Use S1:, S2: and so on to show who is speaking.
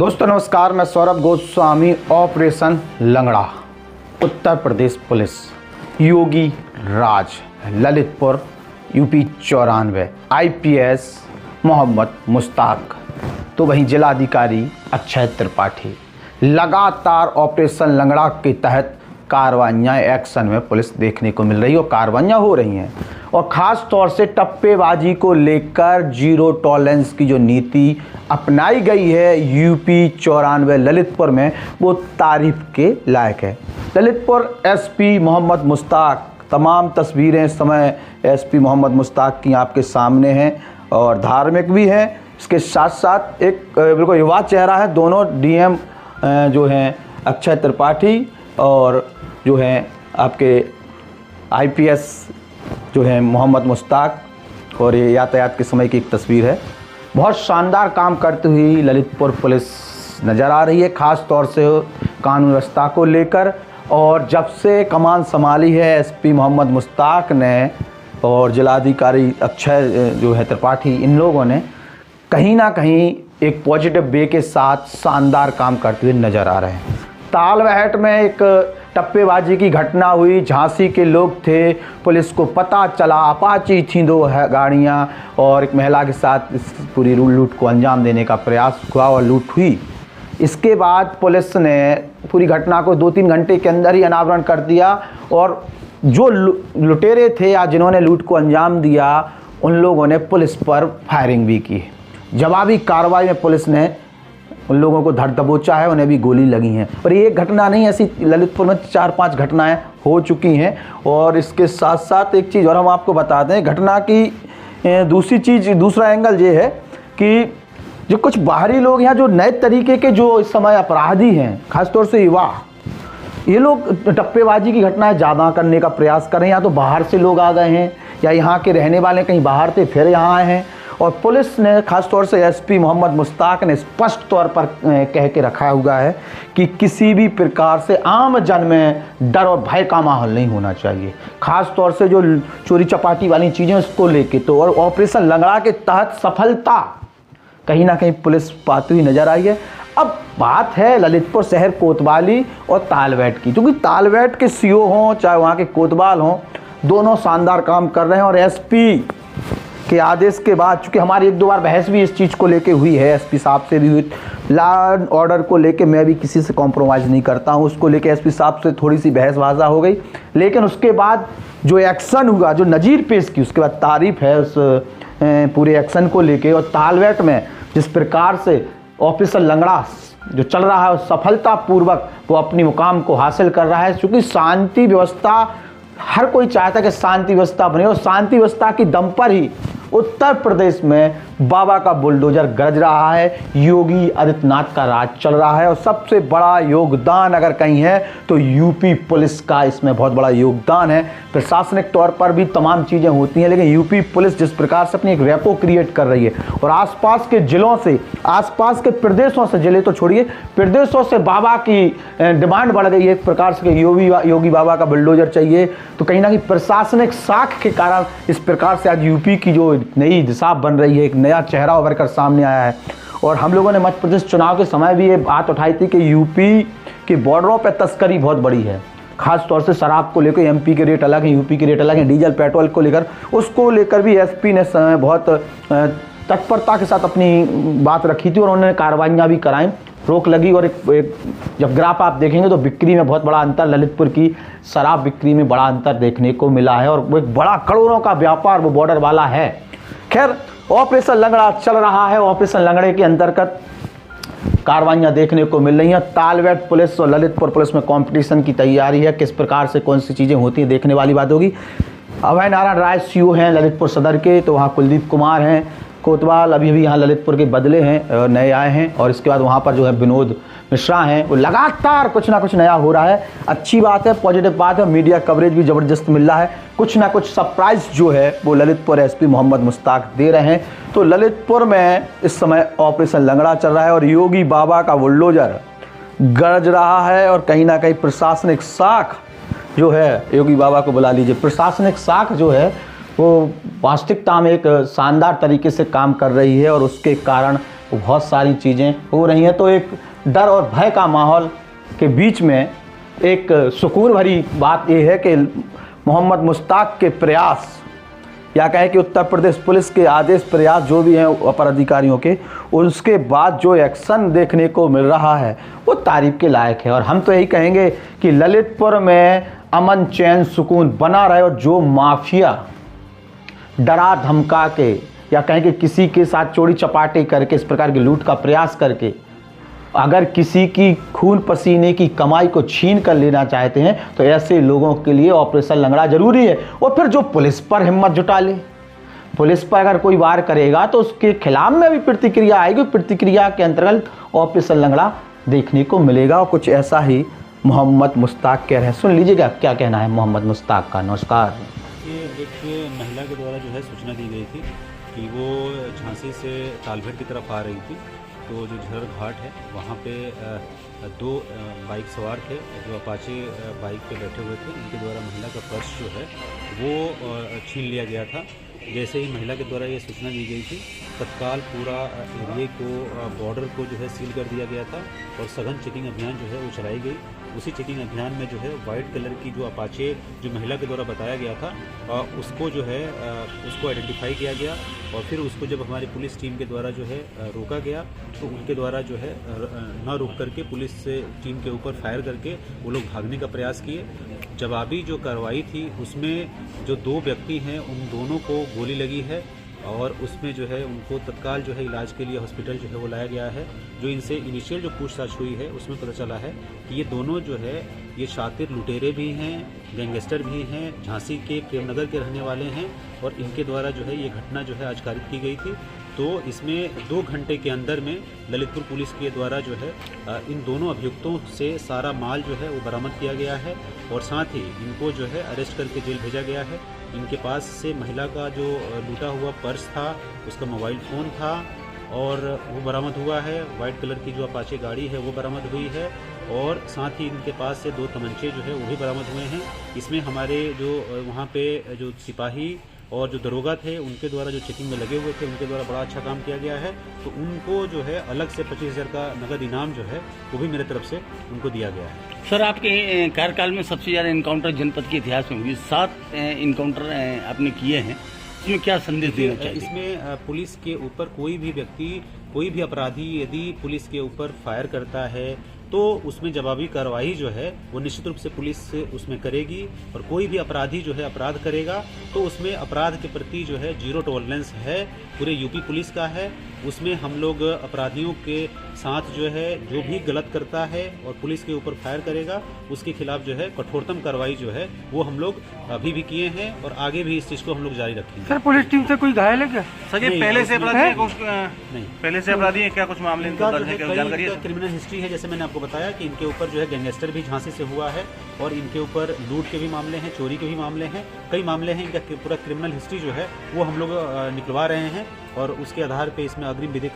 S1: दोस्तों नमस्कार, मैं सौरभ गोस्वामी। ऑपरेशन लंगड़ा, उत्तर प्रदेश पुलिस, योगी राज, ललितपुर, यूपी 94, आईपीएस मोहम्मद मुश्ताक, तो वहीं जिलाधिकारी अक्षय त्रिपाठी। लगातार ऑपरेशन लंगड़ा के तहत कार्रवाइयाँ एक्शन में पुलिस देखने को मिल रही है और कार्रवाइयाँ हो रही हैं, और ख़ास तौर से टप्पेबाजी को लेकर जीरो टॉलरेंस की जो नीति अपनाई गई है यूपी 94 ललितपुर में, वो तारीफ के लायक है। ललितपुर एसपी मोहम्मद मुश्ताक, तमाम तस्वीरें इस समय एसपी मोहम्मद मुश्ताक की आपके सामने हैं और धार्मिक भी हैं। इसके साथ साथ एक बिल्कुल युवा चेहरा है। दोनों डीएम जो हैं अक्षय त्रिपाठी और जो हैं आपके आईपीएस जो है मोहम्मद मुश्ताक, और ये यातायात के समय की एक तस्वीर है। बहुत शानदार काम करती हुई ललितपुर पुलिस नज़र आ रही है, ख़ास तौर से कानून व्यवस्था को लेकर। और जब से कमान संभाली है एसपी मोहम्मद मुश्ताक ने और जिलाधिकारी अक्षय जो है त्रिपाठी, इन लोगों ने कहीं ना कहीं एक पॉजिटिव वे के साथ शानदार काम करते हुए नज़र आ रहे हैं। तालबेहट में एक टप्पेबाजी की घटना हुई, झांसी के लोग थे, पुलिस को पता चला, अपाची थी 2 गाड़ियां, और एक महिला के साथ इस पूरी लूट को अंजाम देने का प्रयास हुआ और लूट हुई। इसके बाद पुलिस ने पूरी घटना को 2-3 घंटे के अंदर ही अनावरण कर दिया, और जो लुटेरे थे या जिन्होंने लूट को अंजाम दिया, उन लोगों ने पुलिस पर फायरिंग भी की। जवाबी कार्रवाई में पुलिस ने उन लोगों को धर दबोचा है, उन्हें भी गोली लगी हैं। और ये घटना नहीं, ऐसी ललितपुर में 4-5 घटनाएं हो चुकी हैं। और इसके साथ साथ एक चीज़ और हम आपको बताते हैं, घटना की दूसरा एंगल ये है कि जो कुछ बाहरी लोग यहाँ, जो नए तरीके के जो इस समय अपराधी हैं, खासतौर से युवा, ये लोग टप्पेबाजी की घटनाएं ज़्यादा करने का प्रयास कर रहे हैं। या तो बाहर से लोग आ गए हैं या यहाँ के रहने वाले कहीं बाहर थे फिर यहाँ आए हैं। और पुलिस ने खासतौर से एसपी मोहम्मद मुश्ताक ने स्पष्ट तौर पर कह के रखा हुआ है कि किसी भी प्रकार से आम जन में डर और भय का माहौल नहीं होना चाहिए। खासतौर से जो चोरी चपाटी वाली चीज़ें उसको लेके तो, और ऑपरेशन लंगड़ा के तहत सफलता कहीं ना कहीं पुलिस पाती हुई नजर आई है। अब बात है ललितपुर शहर कोतवाली और तालबेहट की, क्योंकि तालबेहट के सीओ हों चाहे वहाँ के कोतवाल हों, दोनों शानदार काम कर रहे हैं। और एसपी के आदेश के बाद, चूँकि हमारी 1-2 बार बहस भी इस चीज़ को लेके हुई है, एसपी साहब से भी हुई, लॉ एंड ऑर्डर को लेके मैं भी किसी से कॉम्प्रोमाइज़ नहीं करता हूँ, उसको लेके एसपी साहब से थोड़ी सी बहसबाजा हो गई। लेकिन उसके बाद जो एक्शन हुआ, जो नज़ीर पेश की, उसके बाद तारीफ है उस पूरे एक्शन को लेके। और तालबेहट में जिस प्रकार से ऑपरेशन लंगड़ा जो चल रहा है, सफलतापूर्वक वो अपनी मुकाम को हासिल कर रहा है। क्योंकि शांति व्यवस्था, हर कोई चाहता है कि शांति व्यवस्था बने, और शांति व्यवस्था की दम पर ही उत्तर प्रदेश में बाबा का बुलडोजर गरज रहा है, योगी आदित्यनाथ का राज चल रहा है। और सबसे बड़ा योगदान अगर कहीं है तो यूपी पुलिस का इसमें बहुत बड़ा योगदान है। प्रशासनिक तौर पर भी तमाम चीज़ें होती हैं, लेकिन यूपी पुलिस जिस प्रकार से अपनी एक रैपो क्रिएट कर रही है, और आसपास के जिलों से, आसपास के प्रदेशों से, जिले तो छोड़िए, प्रदेशों से बाबा की डिमांड बढ़ गई है एक प्रकार से कि योगी बाबा का बुलडोजर चाहिए। तो कहीं ना कहीं प्रशासनिक साख के कारण इस प्रकार से आज यूपी की जो नई दिशा बन रही है, एक नया चेहरा उभर कर सामने आया है। और हम लोगों ने मध्य प्रदेश चुनाव के समय भी ये बात उठाई थी कि यूपी के बॉर्डरों पर तस्करी बहुत बड़ी है, खास तौर से शराब को लेकर। एमपी के रेट अलग हैं, यूपी के रेट अलग हैं, डीजल पेट्रोल को लेकर, उसको लेकर भी एसपी ने बहुत तत्परता के साथ अपनी बात रखी थी और उन्होंने कार्रवाइयाँ भी कराई, रोक लगी। और एक जब ग्राफ आप देखेंगे तो बिक्री में बहुत बड़ा अंतर, ललितपुर की शराब बिक्री में बड़ा अंतर देखने को मिला है, और वो एक बड़ा करोड़ों का व्यापार वो बॉर्डर वाला है। खैर, ऑपरेशन लंगड़ा चल रहा है। ऑपरेशन लंगड़े के अंतर्गत कार्रवाइयाँ देखने को मिल रही हैं। तालबेहट पुलिस और ललितपुर पुलिस में कंपटीशन की तैयारी है, किस प्रकार से कौन सी चीज़ें होती हैं देखने वाली बात होगी। अभय नारायण राय सीओ हैं ललितपुर सदर के, तो वहाँ कुलदीप कुमार हैं कोतवाल, अभी यहाँ ललितपुर के बदले हैं, नए आए हैं। और इसके बाद वहाँ पर जो है विनोद मिश्रा हैं। वो लगातार कुछ ना कुछ नया हो रहा है, अच्छी बात है, पॉजिटिव बात है। मीडिया कवरेज भी ज़बरदस्त मिल रहा है, कुछ ना कुछ सरप्राइज जो है वो ललितपुर एसपी मोहम्मद मुश्ताक दे रहे हैं। तो ललितपुर में इस समय ऑपरेशन लंगड़ा चल रहा है और योगी बाबा का बुलडोजर गरज रहा है। और कहीं ना कहीं प्रशासनिक साख जो है, योगी बाबा को बुला लीजिए, प्रशासनिक साख जो है वो वास्तविकता में एक शानदार तरीके से काम कर रही है और उसके कारण बहुत सारी चीज़ें हो रही हैं। तो एक डर और भय का माहौल के बीच में एक सुकून भरी बात यह है कि मोहम्मद मुश्ताक के प्रयास या कहें कि उत्तर प्रदेश पुलिस के आदेश प्रयास जो भी हैं अपर अधिकारियों के, उसके बाद जो एक्शन देखने को मिल रहा है वो तारीफ के लायक है। और हम तो यही कहेंगे कि ललितपुर में अमन चैन सुकून बना रहे और जो माफिया डरा धमका के या कहें कि किसी के साथ चोरी चपाटी करके इस प्रकार की लूट का प्रयास करके अगर किसी की खून पसीने की कमाई को छीन कर लेना चाहते हैं तो ऐसे लोगों के लिए ऑपरेशन लंगड़ा जरूरी है। और फिर जो पुलिस पर हिम्मत जुटा ले, पुलिस पर अगर कोई वार करेगा तो उसके खिलाफ में भी प्रतिक्रिया आएगी। प्रतिक्रिया के अंतर्गत ऑपरेशन लंगड़ा देखने को मिलेगा। और कुछ ऐसा ही मोहम्मद मुश्ताक कह रहे हैं, सुन लीजिएगा क्या कहना है मोहम्मद मुश्ताक का। नमस्कार।
S2: ये एक महिला के द्वारा जो है सूचना दी गई थी कि वो झांसी से तालभेड़ की तरफ आ रही थी। तो जो झरर घाट है वहाँ पे दो बाइक सवार थे जो अपाचे बाइक पे बैठे हुए थे। उनके द्वारा महिला का पर्स जो है वो छीन लिया गया था। जैसे ही महिला के द्वारा ये सूचना दी गई थी तत्काल पूरा एरिए को बॉर्डर को जो है सील कर दिया गया था और सघन चेकिंग अभियान जो है वो चलाई गई। उसी चेकिंग अभियान में जो है वाइट कलर की जो अपाचे जो महिला के द्वारा बताया गया था उसको जो है उसको आइडेंटिफाई किया गया और फिर उसको जब हमारी पुलिस टीम के द्वारा जो है रोका गया तो उनके द्वारा जो है न रोक करके पुलिस टीम के ऊपर फायर करके वो लोग भागने का प्रयास किए। जवाबी जो कार्रवाई थी उसमें जो दो व्यक्ति हैं उन दोनों को गोली लगी है और उसमें जो है उनको तत्काल जो है इलाज के लिए हॉस्पिटल जो है वो लाया गया है। जो इनसे इनिशियल जो पूछताछ हुई है उसमें पता चला है कि ये दोनों जो है ये शातिर लुटेरे भी हैं, गैंगस्टर भी हैं, झांसी के प्रेमनगर के रहने वाले हैं और इनके द्वारा जो है ये घटना जो है आज कारित की गई थी। तो इसमें 2 घंटे के अंदर में ललितपुर पुलिस के द्वारा जो है इन दोनों अभियुक्तों से सारा माल जो है वो बरामद किया गया है और साथ ही इनको जो है अरेस्ट करके जेल भेजा गया है। इनके पास से महिला का जो लूटा हुआ पर्स था, उसका मोबाइल फ़ोन था और वो बरामद हुआ है। वाइट कलर की जो अपाचे गाड़ी है वो बरामद हुई है और साथ ही इनके पास से 2 तमंचे जो है वो भी बरामद हुए हैं। इसमें हमारे जो वहाँ पे जो सिपाही और जो दरोगा थे उनके द्वारा जो चेकिंग में लगे हुए थे उनके द्वारा बड़ा अच्छा काम किया गया है। तो उनको जो है अलग से 25,000 का नगद इनाम जो है वो भी मेरे तरफ से उनको दिया गया है।
S3: सर, आपके कार्यकाल में सबसे ज़्यादा इनकाउंटर जनपद के इतिहास में हुई, 7 इनकाउंटर आपने किए हैं, इसमें क्या संदेश देना चाहिए?
S2: इसमें पुलिस के ऊपर कोई भी व्यक्ति, कोई भी अपराधी यदि पुलिस के ऊपर फायर करता है तो उसमें जवाबी कार्रवाई जो है वो निश्चित रूप से पुलिस उसमें करेगी और कोई भी अपराधी जो है अपराध करेगा तो उसमें अपराध के प्रति जो है 0 टॉलरेंस है, पूरे यूपी पुलिस का है। उसमें हम लोग अपराधियों के साथ जो है जो भी गलत करता है और पुलिस के ऊपर फायर करेगा उसके खिलाफ जो है कठोरतम कार्रवाई जो है वो हम लोग अभी भी किए हैं और आगे भी इस चीज़ को हम लोग जारी रखेंगे।
S4: सर, पुलिस टीम से कोई घायल है क्या?
S2: सर, ये
S4: पहले से अपराधी है?
S2: नहीं,
S4: पहले से अपराधी है क्या? कुछ मामले
S2: इनका जो है कई क्रिमिनल हिस्ट्री है। जैसे मैंने आपको बताया कि इनके ऊपर जो है गैंगस्टर भी झांसी से हुआ है और इनके ऊपर लूट के भी मामले हैं, चोरी के भी मामले हैं, कई मामले हैं। इनका पूरा क्रिमिनल हिस्ट्री जो है वो हम लोग निकलवा रहे हैं और उसके आधार पे इसमें अग्रिम विधि